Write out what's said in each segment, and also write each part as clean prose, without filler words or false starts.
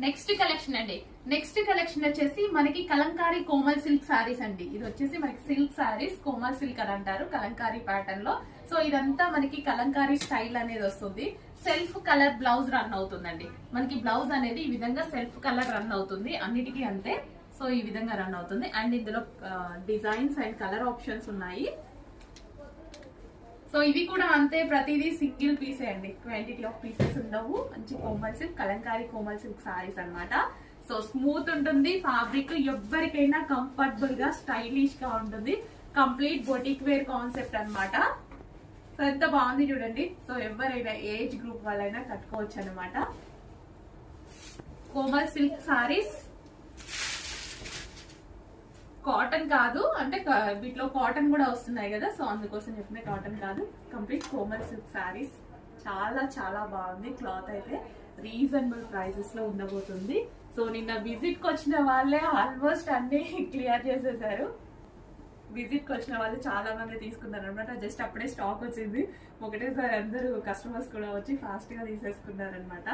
Next collection అండి. Next collection వచ్చేసి మనకి కలంకారీ కోమల్ సిల్క్ సారీస్ అండి. ఇది వచ్చేసి మనకి సిల్క్ సారీస్, కోమల్ సిల్క్ అని అంటారు కలంకారీ ప్యాటర్న్ లో. సో ఇదంతా మనకి కలంకారీ స్టైల్ అనేది వస్తుంది. సెల్ఫ్ కలర్ బ్లౌజ్ రన్ అవుతుందండి. మనకి బ్లౌజ్ అనేది ఈ విధంగా సెల్ఫ్ కలర్ రన్ అవుతుంది, అన్నిటికీ అంతే. సో ఈ విధంగా రన్ అవుతుంది. అండ్ ఇందులో డిజైన్స్ అండ్ కలర్ ఆప్షన్స్ ఉన్నాయి. సో ఇవి కూడా అంతే, ప్రతిదీ సింగిల్ పీసే అండి, క్వాంటిటీ ఆఫ్ పీసెస్ ఉండవు. మంచి కోమల్ సిల్క్, కలంకారీ కోమల్ సిల్క్ సారీస్ అన్నమాట. సో స్మూత్ ఉంటుంది ఫ్యాబ్రిక్, ఎవరికైనా కంఫర్టబుల్ గా స్టైలిష్ గా ఉంటుంది. కంప్లీట్ బొటిక్ వేర్ కాన్సెప్ట్ అన్నమాట. సో ఎంత బాగుంది చూడండి. సో ఎవరైనా ఏజ్ గ్రూప్ వాళ్ళైనా కట్టుకోవచ్చు అనమాట. కోమల్ సిల్క్ సారీస్ కాటన్ కాదు, అంటే వీటిలో కాటన్ కూడా వస్తున్నాయి కదా, సో అందుకోసం చెప్పిన కాటన్ కాదు, కంప్లీట్ కోమల్ సిల్క్ సారీస్. చాలా చాలా బాగుంది. క్లాత్ అయితే రీజనబుల్ ప్రైసెస్ లో ఉండబోతుంది. సో నిన్న విజిట్ కి వచ్చిన వాళ్ళే ఆల్మోస్ట్ అన్ని క్లియర్ చేసేసారు. విజిట్ కి వచ్చిన వాళ్ళు చాలా మంది తీసుకున్నారు అనమాట. జస్ట్ అప్పుడే స్టాక్ వచ్చింది, ఒకటేసారి అందరూ కస్టమర్స్ కూడా వచ్చి ఫాస్ట్ గా తీసేసుకున్నారు అనమాట.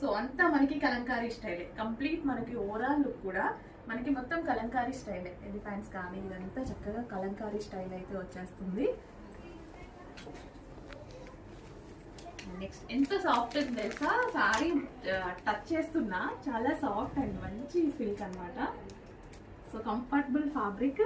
సో అంతా మనకి కలంకారీ స్టైలే, కంప్లీట్ మనకి ఓవరాల్ లుక్ కూడా మనకి మొత్తం కలంకారీ స్టైలే. ఎలిఫెంట్స్ కానీ ఇదంతా చక్కగా కలంకారీ స్టైల్ అయితే వచ్చేస్తుంది. నెక్స్ట్ ఎంత సాఫ్ట్ ఉంది తెలుసా, సారీ టచ్ చేస్తున్నా చాలా సాఫ్ట్ అండ్ మంచి సిల్క్ అనమాట. So comfortable fabric.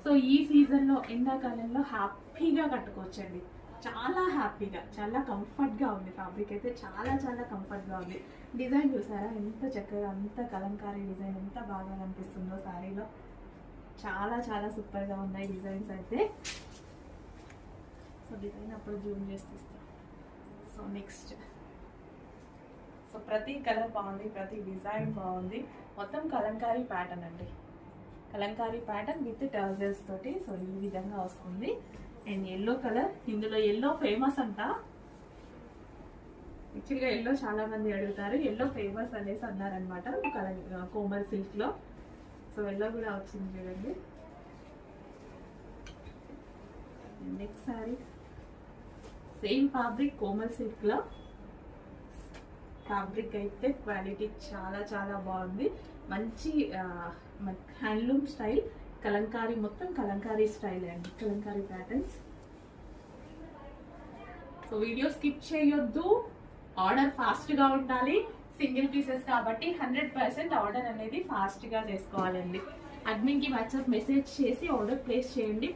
సో ఈ సీజన్ లో ఎండాకాలంలో హ్యాపీగా కట్టుకోవచ్చండి, చాలా హ్యాపీగా, చాలా కంఫర్ట్ గా ఉంది. ఫ్యాబ్రిక్ అయితే చాలా చాలా కంఫర్ట్ గా ఉంది. డిజైన్ చూసారా ఎంత చక్కగా, అంత కలంకారీ డిజైన్ ఎంత బాగా అనిపిస్తుందో సారీలో. చాలా చాలా సూపర్ గా ఉన్నాయి డిజైన్స్ అయితే. సో డిజైన్ అప్పుడు జూమ్ చేసి తీస్తాం. సో నెక్స్ట్, సో ప్రతి కలర్ బాగుంది, ప్రతి డిజైన్ బాగుంది. మొత్తం కలంకారీ ప్యాటర్న్ అండి, కలంకారీ ప్యాటర్న్ విత్ టర్జల్స్ తోటి. సో ఈ విధంగా వస్తుంది. అండ్ ఎల్లో కలర్, ఇందులో ఎల్లో ఫేమస్ అంట. యాక్చువల్గా ఎల్లో చాలా మంది అడుగుతారు, ఎల్లో ఫేమస్ అనేసి అన్నారనమాట కోమల్ సిల్క్ లో. సో ఎల్లో కూడా వచ్చింది చూడండి. Next sorry same fabric Komal silk లో. ఫ్యాబ్రిక్ అయితే క్వాలిటీ చాలా చాలా బాగుంది. మంచి హ్యాండ్లూమ్ స్టైల్ కలంకారీ, మొత్తం కలంకారీ స్టైల్ అండి, Kalamkari patterns. So video skip చేయొద్దు, ఆర్డర్ ఫాస్ట్ గా ఉండాలి. సింగిల్ పీసెస్ కాబట్టి 100% ఆర్డర్ అనేది ఫాస్ట్ గా చేసుకోవాలండి. అడ్మిన్ కి వాట్సాప్ మెసేజ్ చేసి ఆర్డర్ ప్లేస్ చేయండి.